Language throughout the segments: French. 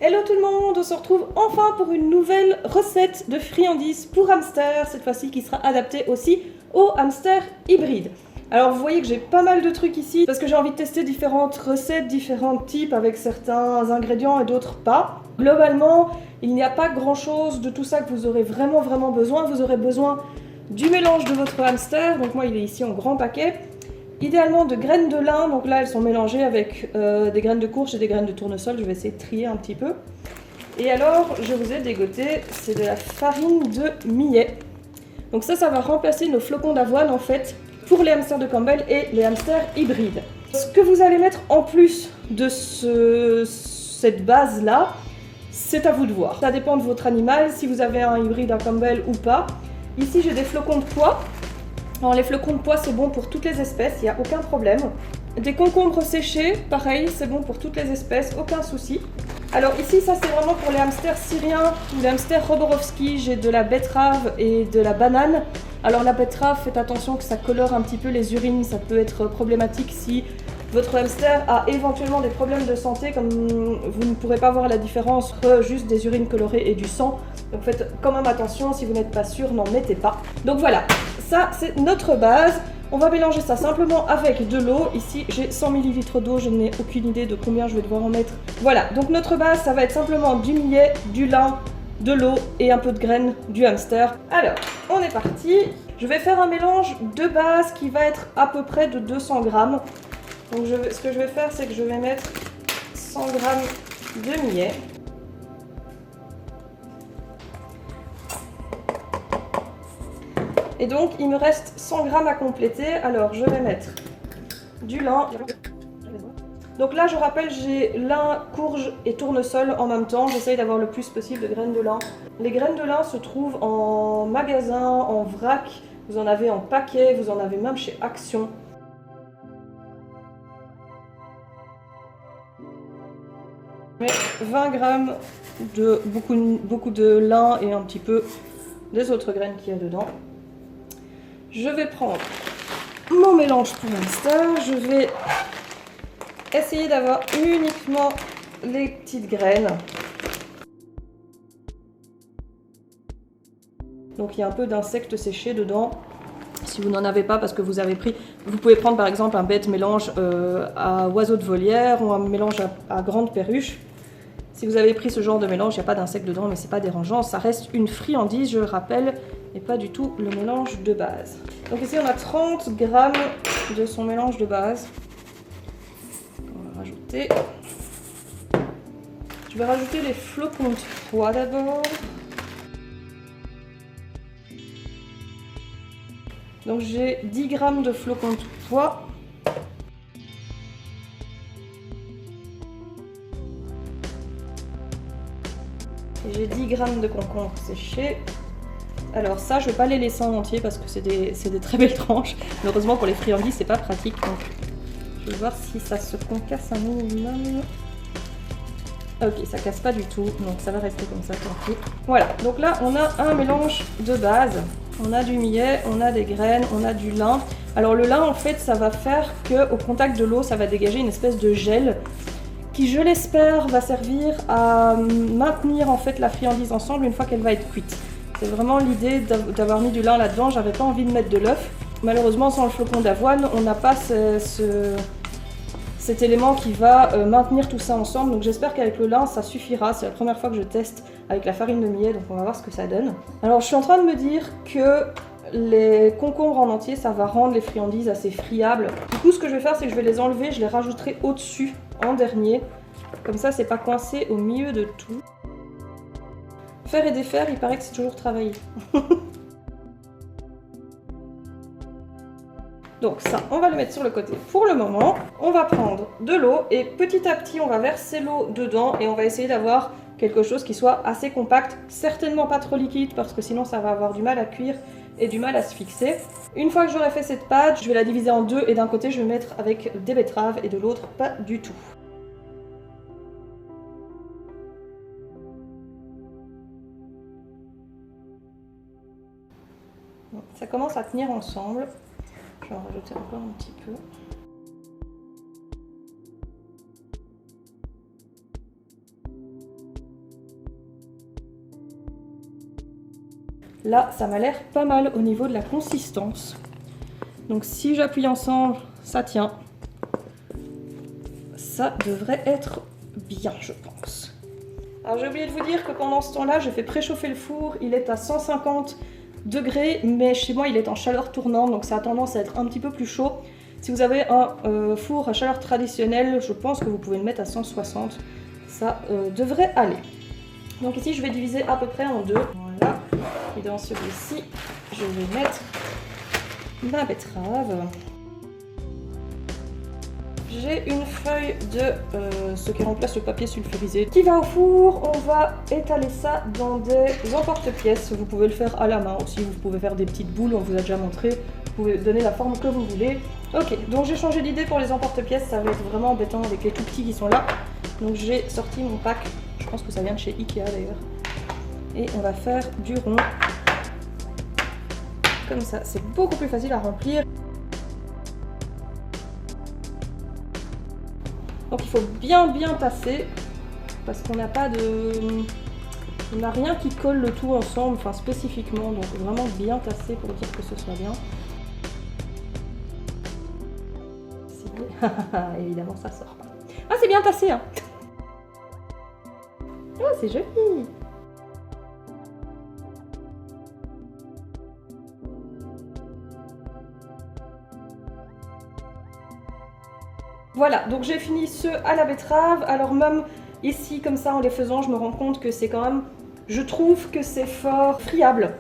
Hello tout le monde, on se retrouve enfin pour une nouvelle recette de friandises pour hamster, cette fois-ci qui sera adaptée aussi aux hamsters hybrides. Alors vous voyez que j'ai pas mal de trucs ici parce que j'ai envie de tester différentes recettes, différents types avec certains ingrédients et d'autres pas. Globalement, il n'y a pas grand chose de tout ça que vous aurez vraiment besoin. Vous aurez besoin du mélange de votre hamster, donc moi il est ici en grand paquet. Idéalement de graines de lin, donc là elles sont mélangées avec des graines de courge et des graines de tournesol, je vais essayer de trier un petit peu. Et alors je vous ai dégoté, c'est de la farine de millet. Donc ça va remplacer nos flocons d'avoine en fait pour les hamsters de Campbell et les hamsters hybrides. Ce que vous allez mettre en plus de cette base là, c'est à vous de voir. Ça dépend de votre animal, si vous avez un hybride, un Campbell ou pas. Ici j'ai des flocons de pois. Alors les flocons de pois c'est bon pour toutes les espèces, il n'y a aucun problème. Des concombres séchés, pareil, c'est bon pour toutes les espèces, aucun souci. Alors ici ça c'est vraiment pour les hamsters syriens ou les hamsters Roborovski, j'ai de la betterave et de la banane. Alors la betterave, faites attention que ça colore un petit peu les urines, ça peut être problématique si votre hamster a éventuellement des problèmes de santé, comme vous ne pourrez pas voir la différence entre juste des urines colorées et du sang. Donc faites quand même attention, si vous n'êtes pas sûr, n'en mettez pas. Donc voilà, ça c'est notre base. On va mélanger ça simplement avec de l'eau. Ici j'ai 100 ml d'eau, je n'ai aucune idée de combien je vais devoir en mettre. Voilà, donc notre base ça va être simplement du millet, du lin, de l'eau et un peu de graines du hamster. Alors, on est parti. Je vais faire un mélange de base qui va être à peu près de 200 grammes. Donc ce que je vais faire, c'est que je vais mettre 100 grammes de millet. Et donc il me reste 100 grammes à compléter. Alors je vais mettre du lin. Donc là je rappelle, j'ai lin, courge et tournesol en même temps. J'essaye d'avoir le plus possible de graines de lin. Les graines de lin se trouvent en magasin, en vrac. Vous en avez en paquet, vous en avez même chez Action. Je mets 20 grammes de beaucoup de lin et un petit peu des autres graines qu'il y a dedans. Je vais prendre mon mélange pour hamster. Je vais essayer d'avoir uniquement les petites graines. Donc il y a un peu d'insectes séchés dedans. Si vous n'en avez pas parce que vous avez pris, vous pouvez prendre par exemple un bête mélange à oiseau de volière ou un mélange à grande perruche. Si vous avez pris ce genre de mélange, il n'y a pas d'insectes dedans, mais c'est pas dérangeant. Ça reste une friandise, je le rappelle, et pas du tout le mélange de base. Donc ici on a 30 grammes de son mélange de base. On va rajouter. Je vais rajouter les flocons de pois d'abord. Donc j'ai 10 grammes de flocons de pois. Et j'ai 10 grammes de concombres séchés. Alors ça, je ne vais pas les laisser en entier parce que c'est des très belles tranches. Heureusement pour les friandises, c'est pas pratique. Donc je vais voir si ça se concasse un minimum. Ok, ça casse pas du tout, donc ça va rester comme ça, tant pis. Voilà, donc là on a un mélange de base. On a du millet, on a des graines, on a du lin. Alors le lin en fait ça va faire qu'au contact de l'eau ça va dégager une espèce de gel qui je l'espère va servir à maintenir en fait la friandise ensemble une fois qu'elle va être cuite. C'est vraiment l'idée d'avoir mis du lin là-dedans, j'avais pas envie de mettre de l'œuf. Malheureusement sans le flocon d'avoine on n'a pas cet élément qui va maintenir tout ça ensemble, donc j'espère qu'avec le lin ça suffira. C'est la première fois que je teste avec la farine de millet, donc on va voir ce que ça donne. Alors je suis en train de me dire que les concombres en entier ça va rendre les friandises assez friables. Du coup ce que je vais faire c'est que je vais les enlever, je les rajouterai au-dessus en dernier, comme ça c'est pas coincé au milieu de tout. Faire et défaire, il paraît que c'est toujours travaillé. Donc ça, on va le mettre sur le côté pour le moment. On va prendre de l'eau et petit à petit, on va verser l'eau dedans et on va essayer d'avoir quelque chose qui soit assez compact. Certainement pas trop liquide parce que sinon ça va avoir du mal à cuire et du mal à se fixer. Une fois que j'aurai fait cette pâte, je vais la diviser en deux et d'un côté, je vais mettre avec des betteraves et de l'autre, pas du tout. Ça commence à tenir ensemble. Je vais en rajouter encore un petit peu. Là, ça m'a l'air pas mal au niveau de la consistance. Donc si j'appuie ensemble, ça tient. Ça devrait être bien, je pense. Alors j'ai oublié de vous dire que pendant ce temps-là, je fais préchauffer le four. Il est à 150 degrés, mais chez moi, il est en chaleur tournante, donc ça a tendance à être un petit peu plus chaud. Si vous avez un four à chaleur traditionnelle, je pense que vous pouvez le mettre à 160. Ça devrait aller. Donc ici, je vais diviser à peu près en deux. Voilà. Et dans celui-ci, je vais mettre ma betterave. J'ai une feuille de ce qui remplace le papier sulfurisé qui va au four. On va étaler ça dans des emporte-pièces. Vous pouvez le faire à la main aussi, vous pouvez faire des petites boules, on vous a déjà montré. Vous pouvez donner la forme que vous voulez. Ok, donc j'ai changé d'idée pour les emporte-pièces, ça va être vraiment embêtant avec les tout petits qui sont là. Donc j'ai sorti mon pack, je pense que ça vient de chez Ikea d'ailleurs. Et on va faire du rond. Comme ça, c'est beaucoup plus facile à remplir. Donc il faut bien tasser, parce qu'on n'a pas de... On n'a rien qui colle le tout ensemble, enfin spécifiquement, donc vraiment bien tasser pour dire que ce soit bien. Évidemment ça sort pas. Ah c'est bien tassé hein. Oh c'est joli. Voilà, donc j'ai fini ceux à la betterave. Alors même ici, comme ça, en les faisant, je me rends compte que c'est quand même... Je trouve que c'est fort friable.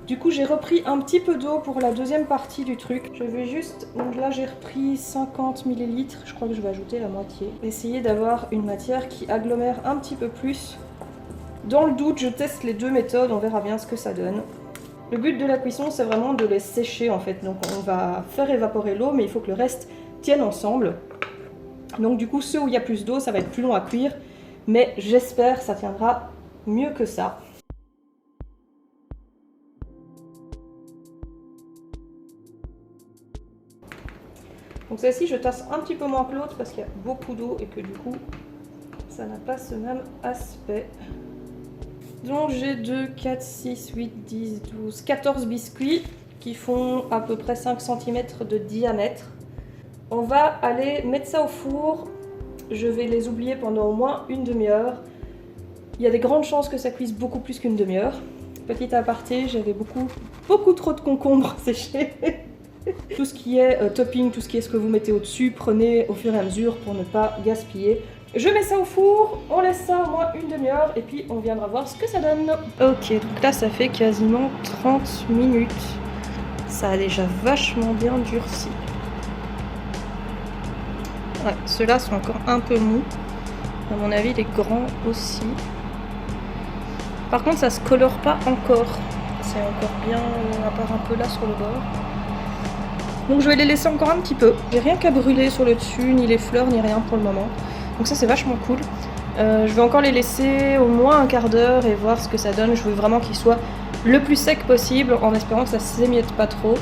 Du coup, j'ai repris un petit peu d'eau pour la deuxième partie du truc. Je vais juste... Donc là, j'ai repris 50 ml. Je crois que je vais ajouter la moitié. Essayer d'avoir une matière qui agglomère un petit peu plus. Dans le doute, je teste les deux méthodes. On verra bien ce que ça donne. Le but de la cuisson, c'est vraiment de les sécher, en fait. Donc on va faire évaporer l'eau, mais il faut que le reste tienne ensemble. Donc du coup, ceux où il y a plus d'eau, ça va être plus long à cuire. Mais j'espère que ça tiendra mieux que ça. Donc celle-ci, je tasse un petit peu moins que l'autre parce qu'il y a beaucoup d'eau et que du coup, ça n'a pas ce même aspect. Donc j'ai 2, 4, 6, 8, 10, 12, 14 biscuits qui font à peu près 5 cm de diamètre. On va aller mettre ça au four. Je vais les oublier pendant au moins une demi-heure. Il y a des grandes chances que ça cuise beaucoup plus qu'une demi-heure. Petit aparté, j'avais beaucoup trop de concombres séchés. Tout ce qui est topping, tout ce qui est ce que vous mettez au-dessus, prenez au fur et à mesure pour ne pas gaspiller. Je mets ça au four, on laisse ça au moins une demi-heure et puis on viendra voir ce que ça donne. Ok, donc là ça fait quasiment 30 minutes. Ça a déjà vachement bien durci. Ouais, ceux-là sont encore un peu mous. À mon avis, les grands aussi. Par contre, ça se colore pas encore. C'est encore bien, à part un peu là sur le bord. Donc je vais les laisser encore un petit peu. J'ai rien qu'à brûler sur le dessus, ni les fleurs, ni rien pour le moment. Donc ça, c'est vachement cool. Je vais encore les laisser au moins un quart d'heure et voir ce que ça donne. Je veux vraiment qu'ils soient le plus sec possible, en espérant que ça s'émiette pas trop.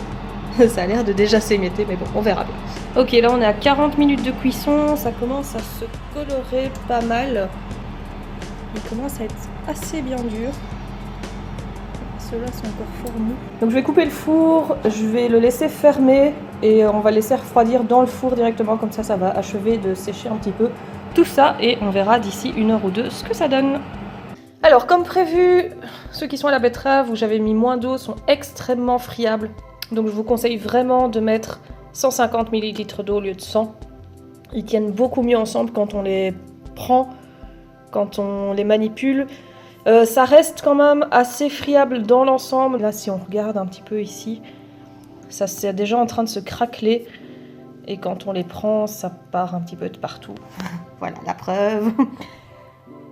Ça a l'air de déjà s'émietter, mais bon, on verra bien. Ok, là on est à 40 minutes de cuisson, ça commence à se colorer pas mal. Il commence à être assez bien dur. Ceux-là sont encore fort mous. Donc je vais couper le four, je vais le laisser fermer et on va laisser refroidir dans le four directement, comme ça va achever de sécher un petit peu tout ça et on verra d'ici une heure ou deux ce que ça donne. Alors comme prévu, ceux qui sont à la betterave où j'avais mis moins d'eau sont extrêmement friables. Donc je vous conseille vraiment de mettre 150 ml d'eau au lieu de 100. Ils tiennent beaucoup mieux ensemble quand on les prend, quand on les manipule. Ça reste quand même assez friable dans l'ensemble. Là, si on regarde un petit peu ici, ça c'est déjà en train de se craqueler. Et quand on les prend, ça part un petit peu de partout. Voilà la preuve.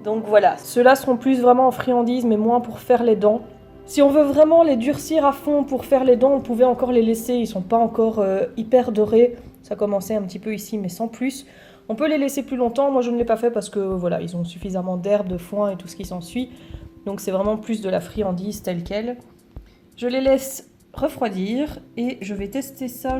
Donc voilà, ceux-là seront plus vraiment en friandise, mais moins pour faire les dents. Si on veut vraiment les durcir à fond pour faire les dents, on pouvait encore les laisser. Ils sont pas encore hyper dorés. Ça commençait un petit peu ici, mais sans plus. On peut les laisser plus longtemps. Moi, je ne l'ai pas fait parce que voilà, ils ont suffisamment d'herbe, de foin et tout ce qui s'ensuit. Donc, c'est vraiment plus de la friandise telle quelle. Je les laisse refroidir et je vais tester ça.